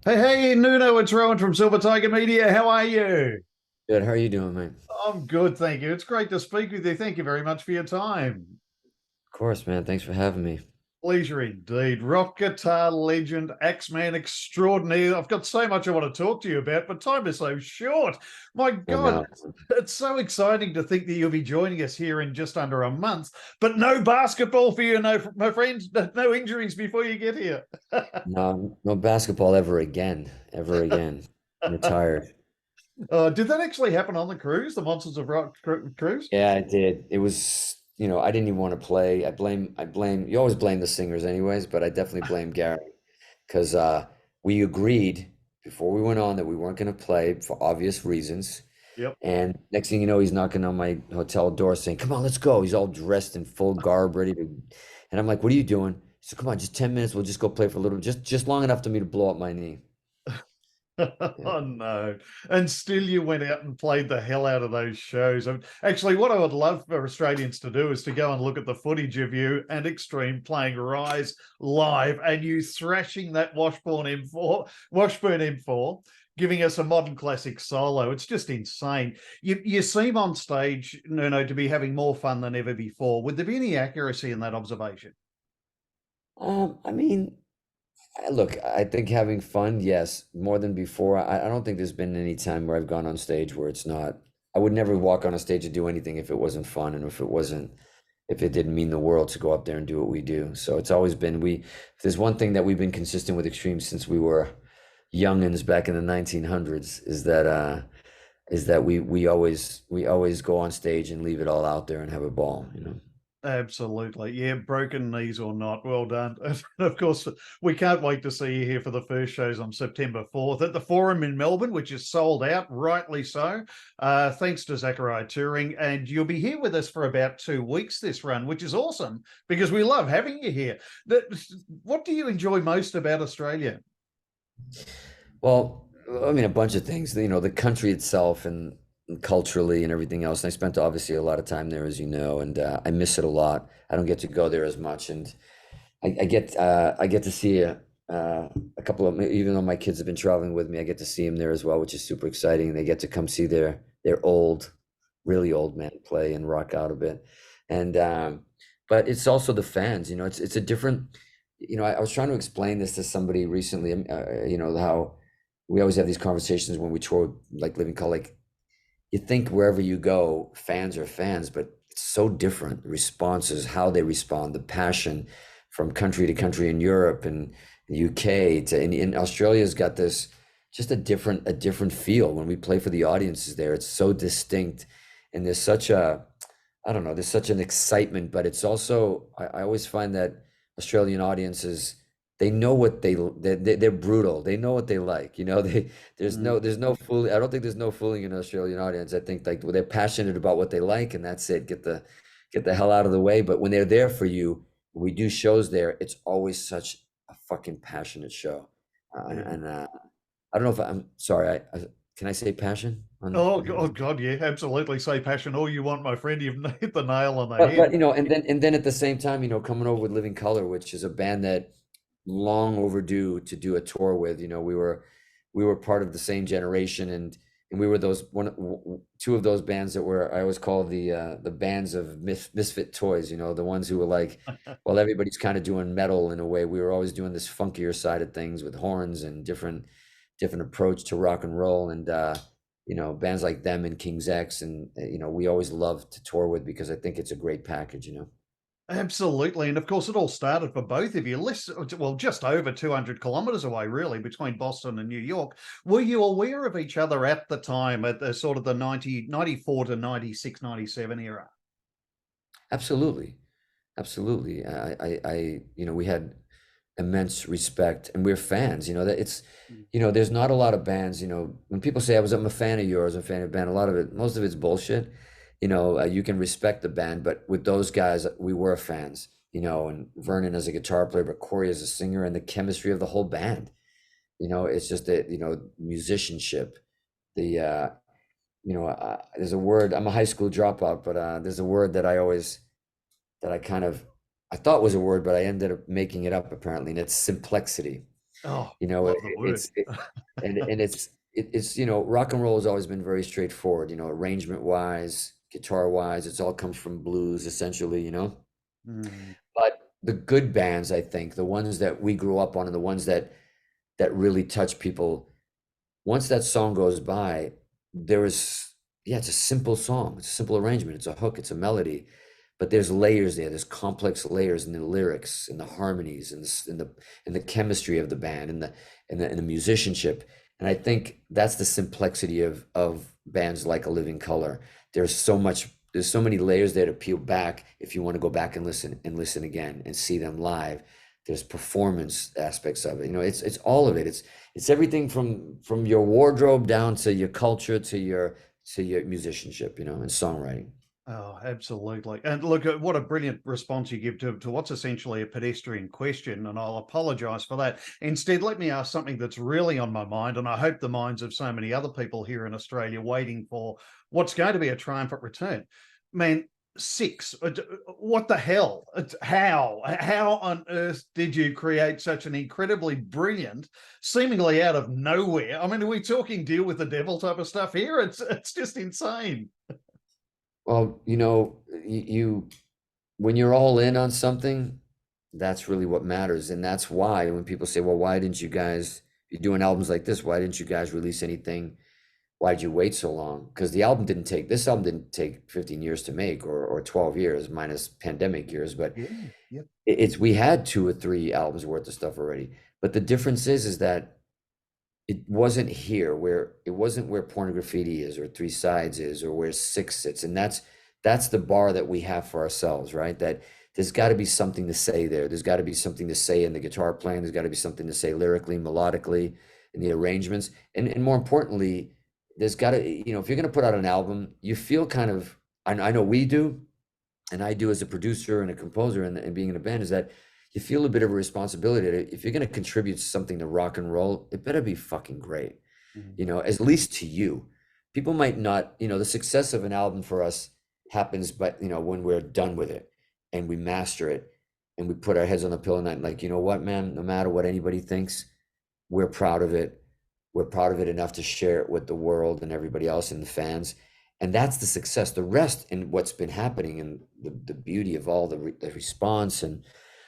Hey, Nuno, it's Rowan from Silver Tiger Media. How are you? Good. How are you doing, man? I'm good, thank you. It's great to speak with you. Thank you very much for your time. Of course, man. Thanks for having me. Pleasure indeed. Rock guitar legend, Axeman extraordinaire. I've got so much I want to talk to you about, but time is so short. My I God, know. it's so exciting to think that you'll be joining us here in just under a month, but no basketball for you, no, my friend, no injuries before you get here. No, no basketball ever again. Ever again. Retired. Did that actually happen on the cruise, the Monsters of Rock cruise? Yeah, I did. It was, I didn't even want to play. I blame, you always blame the singers anyways, but I definitely blame Gary because we agreed before we went on that we weren't going to play for obvious reasons. Yep. And next thing you know, he's knocking on my hotel door saying, "Come on, let's go." He's all dressed in full garb, ready to. And I'm like, "What are you doing?" He said, "Come on, just 10 minutes. We'll just go play for a little, just long enough to me to blow up my knee." Yeah. Oh no. And still you went out and played the hell out of those shows. Actually, what I would love for Australians to do is to go and look at the footage of you and Extreme playing Rise live and you thrashing that Washburn M4, giving us a modern classic solo. It's just insane. You seem on stage, Nuno, to be having more fun than ever before. Would there be any accuracy in that observation? I mean, look, I think having fun, yes, more than before. I don't think there's been any time where I've gone on stage where it's not. I would never walk on a stage and do anything if it wasn't fun and if it didn't mean the world to go up there and do what we do. So it's always been if there's one thing that we've been consistent with Extreme since we were youngins back in the 1900s is that we always go on stage and leave it all out there and have a ball. Absolutely. Yeah, broken knees or not. Well done. And of course, we can't wait to see you here for the first shows on September 4th at the Forum in Melbourne, which is sold out, rightly so, thanks to Zachariah Touring. And you'll be here with us for about 2 weeks this run, which is awesome because we love having you here. What do you enjoy most about Australia? Well, I mean, a bunch of things. The country itself and culturally and everything else. And I spent obviously a lot of time there, as you know, and I miss it a lot. I don't get to go there as much, and I get to see a couple of, even though my kids have been traveling with me, I get to see them there as well, which is super exciting. They get to come see their old, really old man play and rock out a bit, and but it's also the fans. It's a different. I was trying to explain this to somebody recently. How we always have these conversations when we tour, like Living Color. Like, you think wherever you go, fans are fans, but it's so different. The responses, how they respond, the passion from country to country in Europe and the UK to in Australia's got this just a different feel when we play for the audiences there. It's so distinct, and there's such a I don't know, there's such an excitement, but it's also I always find that Australian audiences, they know what they're brutal. They know what they like. They there's no fool. I don't think there's no fooling an Australian audience. I think like they're passionate about what they like, and that's it. Get the hell out of the way. But when they're there for you, we do shows there. It's always such a fucking passionate show, Yeah. and I don't know if I'm sorry. Can I say passion Oh, on here? God, yeah, absolutely. Say passion all you want, my friend. You've hit the nail on the But head. and then at the same time, coming over with Living Color, which is a band that long overdue to do a tour with. We were part of the same generation, and we were two of those bands that were, I always call the bands of misfit toys. The ones who were like, well, everybody's kind of doing metal in a way. We were always doing this funkier side of things with horns and different approach to rock and roll, and bands like them and King's X, and we always love to tour with because I think it's a great package. Absolutely. And of course, it all started for both of you. Well, just over 200 kilometers away, really, between Boston and New York. Were you aware of each other at the time, at the sort of the 94 to 96, 97 era? Absolutely. Absolutely. We had immense respect, and we're fans. That it's, Mm. there's not a lot of bands. When people say I'm a fan of yours, I'm a fan of a band, most of it's bullshit. You can respect the band, but with those guys, we were fans. And Vernon as a guitar player, but Corey as a singer, and the chemistry of the whole band. It's just that, musicianship. The there's a word. I'm a high school dropout, but there's a word that I kind of I thought was a word, but I ended up making it up apparently, and it's simplexity. Oh, You know, love the word. it's, rock and roll has always been very straightforward, arrangement wise, guitar wise, it's all comes from blues essentially, Mm, but the good bands, I think, the ones that we grew up on and the ones that really touch people, once that song goes by, there is, yeah, it's a simple song, it's a simple arrangement, it's a hook, it's a melody, but there's layers there, there's complex layers in the lyrics, in the harmonies, in the chemistry of the band, and the musicianship. And I think that's the complexity of bands like A Living Color. There's so many layers there to peel back if you want to go back and listen again and see them live. There's performance aspects of it. It's all of it. It's everything from your wardrobe down to your culture to your musicianship, and songwriting. oh, absolutely. And look, what a brilliant response you give to what's essentially a pedestrian question. And I'll apologize for that. Instead, let me ask something that's really on my mind. And I hope the minds of so many other people here in Australia waiting for what's going to be a triumphant return. Man, six. What the hell? How on earth did you create such an incredibly brilliant, seemingly out of nowhere? I mean, are we talking deal with the devil type of stuff here? It's just insane. Well, you when you're all in on something, that's really what matters. And that's why when people say, well, why didn't you guys, you're doing albums like this, why didn't you guys release anything? Why did you wait so long? Because this album didn't take 15 years to make, or 12 years minus pandemic years, but Yeah. Yep. we had 2 or 3 albums worth of stuff already. But the difference is that it wasn't where Porn Graffiti is, or Three Sides is, or where Six sits. And that's the bar that we have for ourselves, right? That there's got to be something to say there. There's got to be something to say in the guitar playing. There's got to be something to say lyrically, melodically, in the arrangements. And more importantly, there's got to, if you're going to put out an album, you feel kind of, I know we do, and I do as a producer and a composer, and being in a band, is that you feel a bit of a responsibility if you're going to contribute something to rock and roll, it better be fucking great, Mhm. at least to you. People might not, the success of an album for us happens, but when we're done with it and we master it and we put our heads on the pillow at night, like, you know what, man, no matter what anybody thinks, we're proud of it. We're proud of it enough to share it with the world and everybody else and the fans. And that's the success. The rest, and what's been happening, and the beauty of all the response, and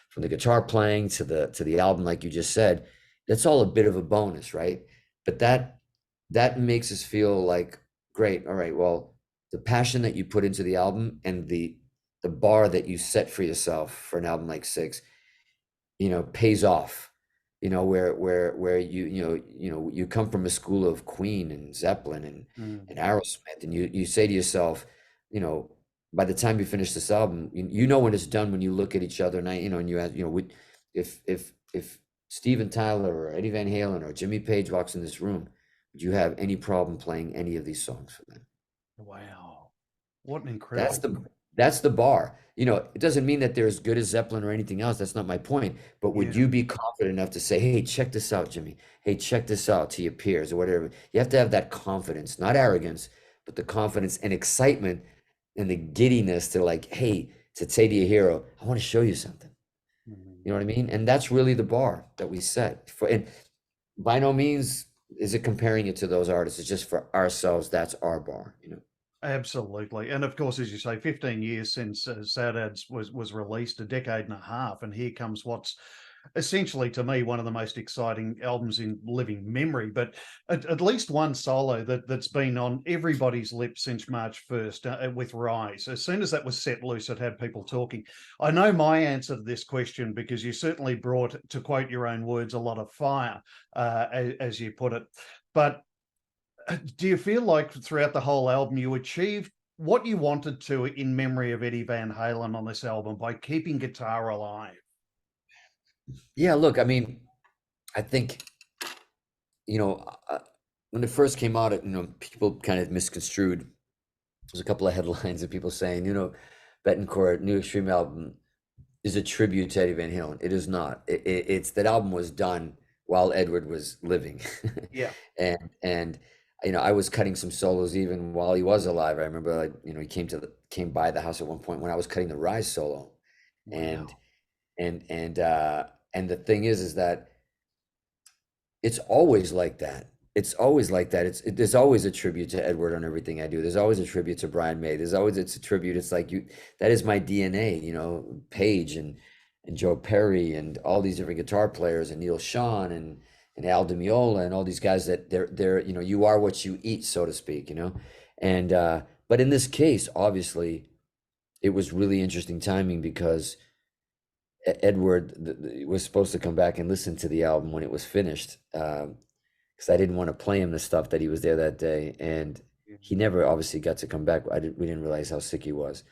from the guitar playing to the album, like you just said, that's all a bit of a bonus, right? But that makes us feel like, great. All right, well, the passion that you put into the album, and the bar that you set for yourself for an album like Six, pays off. Where you come from a school of Queen and Zeppelin and Mm. Aerosmith, and you say to yourself, you know, by the time you finish this album, you know when it's done, when you look at each other, and and you ask, if Steven Tyler or Eddie Van Halen or Jimmy Page walks in this room, would you have any problem playing any of these songs for them? Wow. What an That's incredible. the bar. It doesn't mean that they're as good as Zeppelin or anything else. That's not my point. But would Yeah. you be confident enough to say, "Hey, check this out, Jimmy. Hey, check this out," to your peers or whatever? You have to have that confidence, not arrogance, but the confidence and excitement and the giddiness to, like, hey, to say to your hero, "I want to show you something." Mhm. You know what I mean? And that's really the bar that we set for. And by no means is it comparing it to those artists. It's just for ourselves. That's our bar. Absolutely. And of course, as you say, 15 years since Saudades was released, a decade and a half. And here comes what's essentially, to me, one of the most exciting albums in living memory. But at least one solo that's been on everybody's lips since March 1st, with Rise. As soon as that was set loose, it had people talking. I know my answer to this question, because you certainly brought, to quote your own words, a lot of fire, as you put it. But do you feel like throughout the whole album you achieved what you wanted to in memory of Eddie Van Halen on this album by keeping guitar alive? Yeah, look, I mean, I think, you know, uh, when it first came out, people kind of misconstrued. There's a couple of headlines of people saying, Bettencourt new Extreme album is a tribute to Eddie Van Halen. It is not. It's that album was done while Edward was living, Yeah. and I was cutting some solos even while he was alive. I remember, like, he came by the house at one point when I was cutting the Rise solo, and Wow. and and uh, and the thing is that it's always like that. It's always like that. There's always a tribute to Edward on everything I do. There's always a tribute to Brian May. There's always it's a tribute. It's like you that is my DNA, you know, Page and Joe Perry and all these different guitar players and Neil Sean and Al Di Meola and all these guys that they're you know, you are what you eat, so to speak, you know. And but in this case, obviously, it was really interesting timing because Edward was supposed to come back and listen to the album when it was finished, because I didn't want to play him the stuff that he was there that day, and he never obviously got to come back. We didn't realize how sick he was,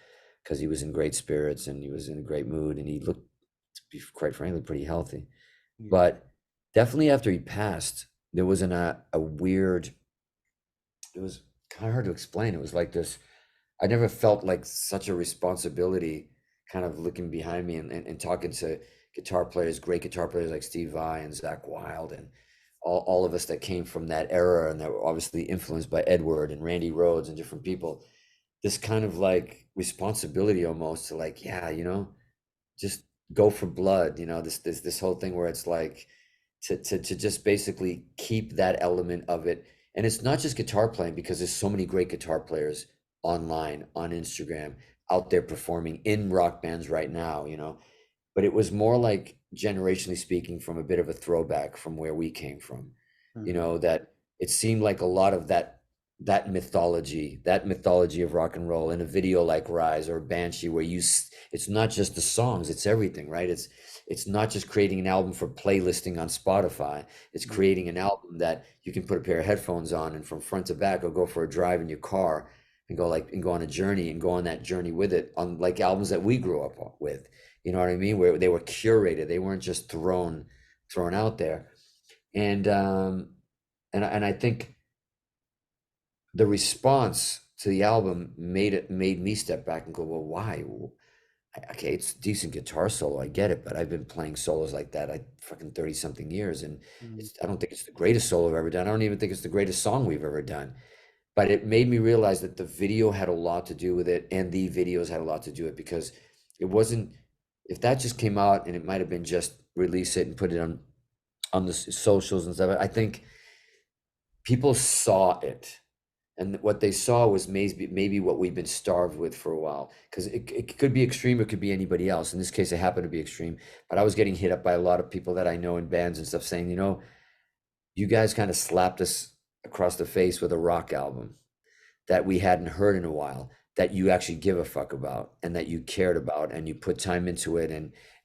because he was in great spirits and he was in a great mood, and he looked, to be quite frankly, pretty healthy. Yeah. But definitely after he passed, there was a weird. It was kind of hard to explain. It was like this. I never felt like such a responsibility, kind of looking behind me and talking to guitar players, great guitar players like Steve Vai and Zach Wild and all of us that came from that era and that were obviously influenced by Edward and Randy Rhoads and different people. This kind of like responsibility almost to like, yeah, you know, just go for blood, you know, this whole thing where it's like to just basically keep that element of it. And it's not just guitar playing, because there's so many great guitar players online, on Instagram, out there performing in rock bands right now, you know. But it was more like, generationally speaking, from a bit of a throwback from where we came from, you Mhm. know, that it seemed like a lot of that mythology of rock and roll in a video like Rise or Banshee, where it's not just the songs, it's everything, right? It's not just creating an album for playlisting on Spotify. It's Yeah. creating an album that you can put a pair of headphones on and from front to back, or go for a drive in your car and go on a journey and go on that journey with it, on like albums that we grew up with. You know what I mean? Where they were curated, they weren't just thrown out there. And and I think the response to the album made me step back and go, well, why? Okay, it's a decent guitar solo, I get it, but I've been playing solos like that I fucking 30 something years, and Mm. I don't think it's the greatest solo I've ever done. I don't even think it's the greatest song we've ever done. But it made me realize that the video had a lot to do with it, and the videos had a lot to do with it, because it wasn't, if that just came out and it might have been just release it and put it on the socials and stuff, I think people saw it, and what they saw was maybe what we've been starved with for a while, because it could be extreme, it could be anybody else. In this case, it happened to be extreme, but I was getting hit up by a lot of people that I know in bands and stuff, saying, you know, you guys kind of slapped us across the face with a rock album that we hadn't heard in a while, that you actually give a fuck about and that you cared about and you put time into it,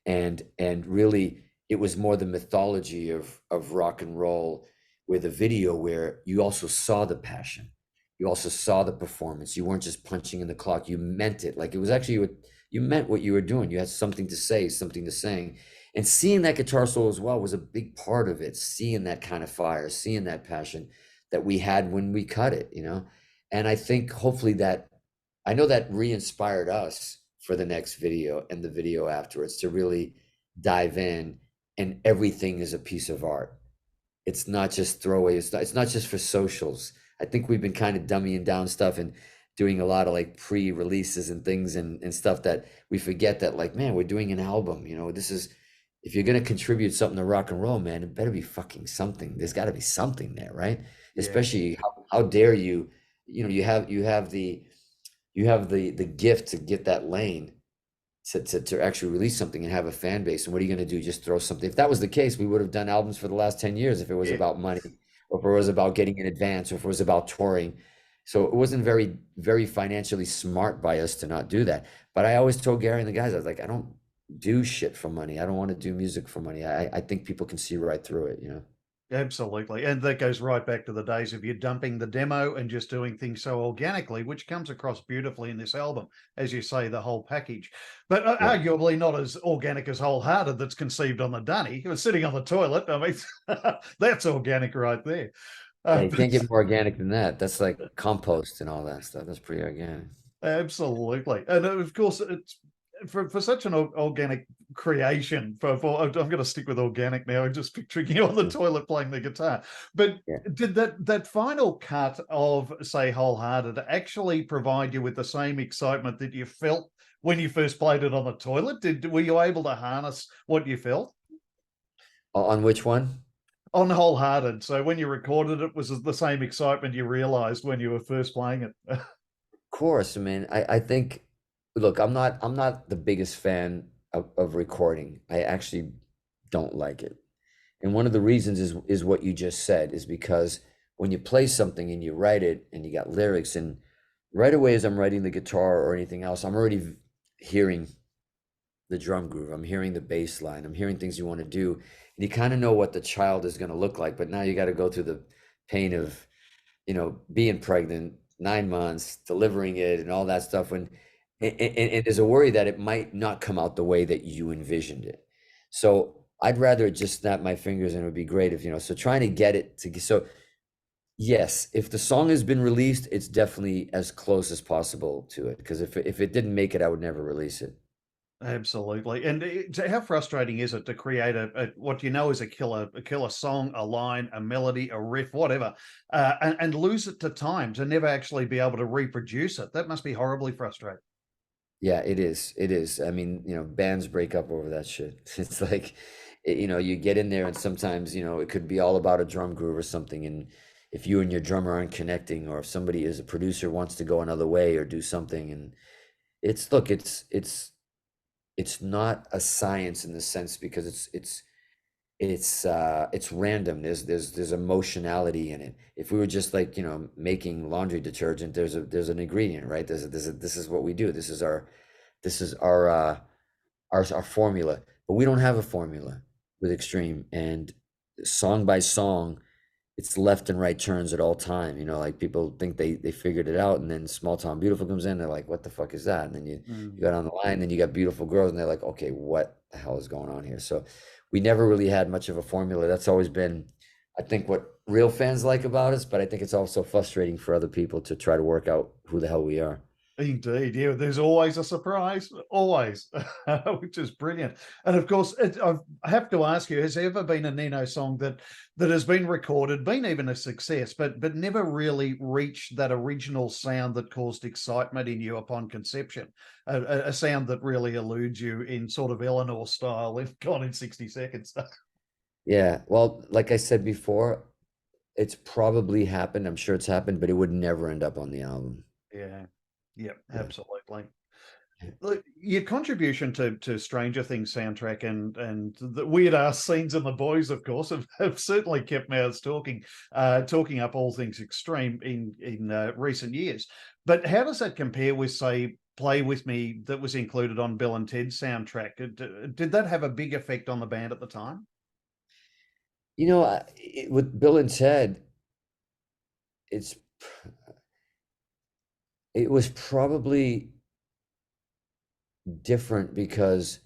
and really it was more the mythology of rock and roll, with a video where you also saw the passion, you also saw the performance, you weren't just punching in the clock, you meant it, like it was actually what you meant, what you were doing, you had something to say, something to sing. And seeing that guitar solo as well was a big part of it, seeing that kind of fire, seeing that passion that we had when we cut it, you know. And I think hopefully that, I know that re-inspired us for the next video and the video afterwards, to really dive in, and everything is a piece of art. It's not just throwaway. It's not just for socials. I think we've been kind of dummying down stuff and doing a lot of like pre-releases and things, and stuff, that we forget that, like, man, we're doing an album, you know, this is, if you're going to contribute something to rock and roll, man, it better be fucking something. There's got to be something there, right? Yeah. Especially how dare you, you know, you have the gift to get that lane, to actually release something and have a fan base. And what are you going to do? Just throw something? If that was the case, we would have done albums for the last 10 years, if it was Yeah. about money, or if it was about getting in advance, or if it was about touring. So it wasn't very, very financially smart by us to not do that. But I always told Gary and the guys, I was like, I don't do shit for money. I don't want to do music for money. I think people can see right through it, you know? Absolutely. And that goes right back to the days of you dumping the demo and just doing things so organically, which comes across beautifully in this album, as you say, the whole package. But Yeah. arguably not as organic as Wholehearted, that's conceived on the dunny. It was sitting on the toilet. I mean, that's organic right there. Yeah, you can't But get more organic than that. That's like compost and all that stuff. That's pretty organic. absolutely. And of course, it's for such an organic creation. I'm going to stick with organic now. I'm just picturing you on the toilet playing the guitar. But Yeah. did that final cut of, say, Wholehearted actually provide you with the same excitement that you felt when you first played it on the toilet? Were you able to harness what you felt? On which one? on Wholehearted. So when you recorded it, was it the same excitement you realized when you were first playing it? Course, I mean, I think, look, I'm not the biggest fan of recording. I actually don't like it. And one of the reasons is what you just said, is because when you play something and you write it and you got lyrics, and right away as I'm writing the guitar or anything else, I'm already hearing the drum groove. I'm hearing the bass line. I'm hearing things you want to do. And you kind of know what the child is going to look like, but now you got to go through the pain of, being pregnant, 9 months, delivering it, and all that stuff. And there's a worry that it might not come out the way that you envisioned it. So I'd rather just snap my fingers, and it would be great if, so trying to get it to, so yes, if the song has been released, it's definitely as close as possible to it. Because if it didn't make it, I would never release it. Absolutely. And how frustrating is it to create what you know is a killer song, a line, a melody, a riff, whatever, and lose it to time, to never actually be able to reproduce it? That must be horribly frustrating. Yeah, it is. It is. I mean, bands break up over that shit. It's like, you get in there and sometimes, it could be all about a drum groove or something. And if you and your drummer aren't connecting, or if somebody as a producer wants to go another way or do something, and look, it's not a science in the sense, because it's random. There's emotionality in it. If we were just like, making laundry detergent, there's an ingredient, right? This is what we do. This is our formula. But we don't have a formula with Extreme. And song by song, it's left and right turns at all time. Like people think they figured it out, and then Small Town Beautiful comes in, they're like, what the fuck is that? And then you Mm. got on the line, then you got Beautiful Girls, and they're like, okay, what the hell is going on here? So we never really had much of a formula. That's always been, I think, what real fans like about us, but I think it's also frustrating for other people to try to work out who the hell we are. Indeed, yeah. There's always a surprise, always, which is brilliant. And of course, I have to ask you: has there ever been a Nino song that has been recorded, been even a success, but never really reached that original sound that caused excitement in you upon conception? A sound that really eludes you in sort of Eleanor style, if gone in 60 seconds. Yeah, well, like I said before, it's probably happened. I'm sure it's happened, but it would never end up on the album. Yeah, yep, Yeah. absolutely. Look, your contribution to Stranger Things soundtrack and the weird ass scenes in The Boys, of course, have certainly kept mouths talking up all things extreme in recent years. But how does that compare with, say, Play With Me, that was included on Bill and Ted's soundtrack? Did that have a big effect on the band at the time? With Bill and Ted, it's it was probably different because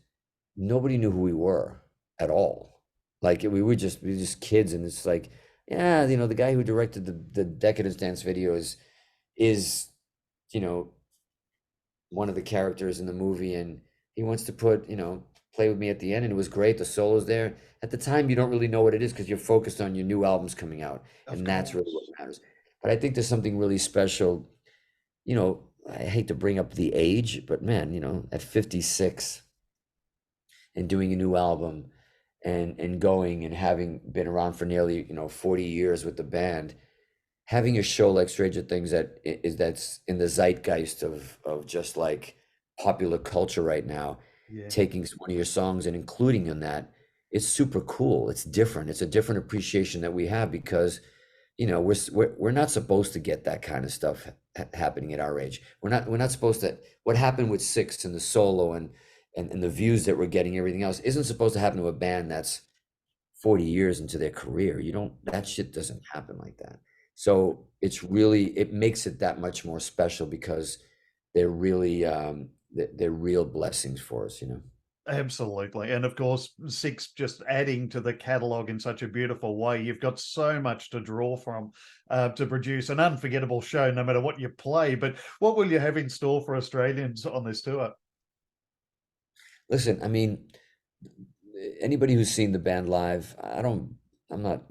nobody knew who we were at all. Like we were just kids, and it's like, yeah, the guy who directed the Decadence Dance video is you know one of the characters in the movie, and he wants to put Play With Me at the end, and it was great. The solo's there. At the time, you don't really know what it is because you're focused on your new albums coming out, Of and that's really what course. matters. But I think there's something really special. I hate to bring up the age, but man, at 56 and doing a new album, and going and having been around for nearly 40 years with the band, having a show like Stranger Things that's in the zeitgeist of just like popular culture right now, Yeah. taking one of your songs and including in that, it's super cool. It's different. It's a different appreciation that we have, because we're not supposed to get that kind of stuff happening at our age. We're not supposed to. What happened with Six and the solo, and the views that we're getting, everything else isn't supposed to happen to a band that's 40 years into their career. You don't, that shit doesn't happen like that. So it makes it that much more special, because they're really they're real blessings for us. Absolutely. And of course, Six just adding to the catalogue in such a beautiful way. You've got so much to draw from to produce an unforgettable show, no matter what you play. But what will you have in store for Australians on this tour? Listen, I mean, anybody who's seen the band live, I'm not,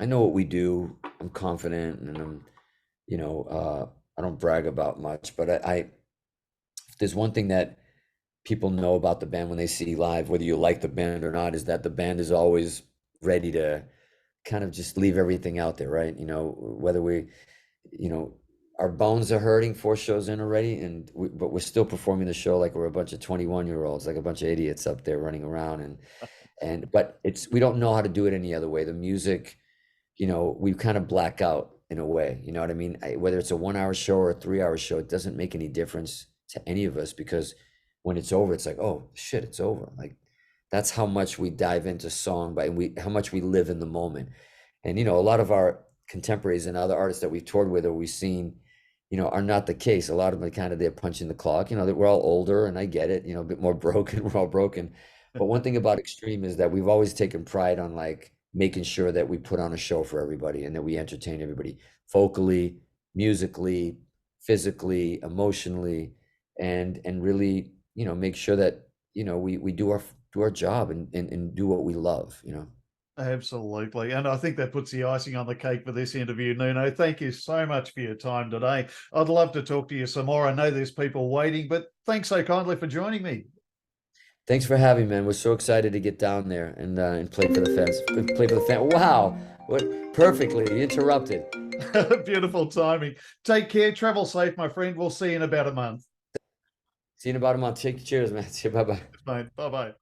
I know what we do. I'm confident, and you know, I don't brag about much, but if there's one thing that people know about the band when they see live, whether you like the band or not, is that the band is always ready to kind of just leave everything out there, right? You know, whether we, you know, our bones are hurting 4 shows in already, but we're still performing the show like we're a bunch of 21-year-olds, like a bunch of idiots up there running around, but we don't know how to do it any other way. The music, you know, we kind of black out in a way, you know what I mean? Whether it's a 1 hour show or a 3 hour show, it doesn't make any difference to any of us, because when it's over, it's like, oh shit, it's over. Like, that's how much we dive into song, how much we live in the moment. And, you know, a lot of our contemporaries and other artists that we've toured with or we've seen, you know, are not the case. A lot of them are kind of, they're punching the clock, you know, that we're all older, and I get it, you know, a bit more broken, we're all broken. But one thing about Extreme is that we've always taken pride on like making sure that we put on a show for everybody and that we entertain everybody vocally, musically, physically, emotionally, and really, you know, make sure that, you know, we do our job and do what we love, you know. Absolutely. And I think that puts the icing on the cake for this interview, Nuno. Thank you so much for your time today. I'd love to talk to you some more. I know there's people waiting, but thanks so kindly for joining me. Thanks for having me, man. We're so excited to get down there and play for the fans. Play for the fan. Wow, what perfectly interrupted. Beautiful timing. Take care. Travel safe, my friend. We'll see you in about a month. See you in about a month. Cheers, man. See you. Bye bye. Bye bye.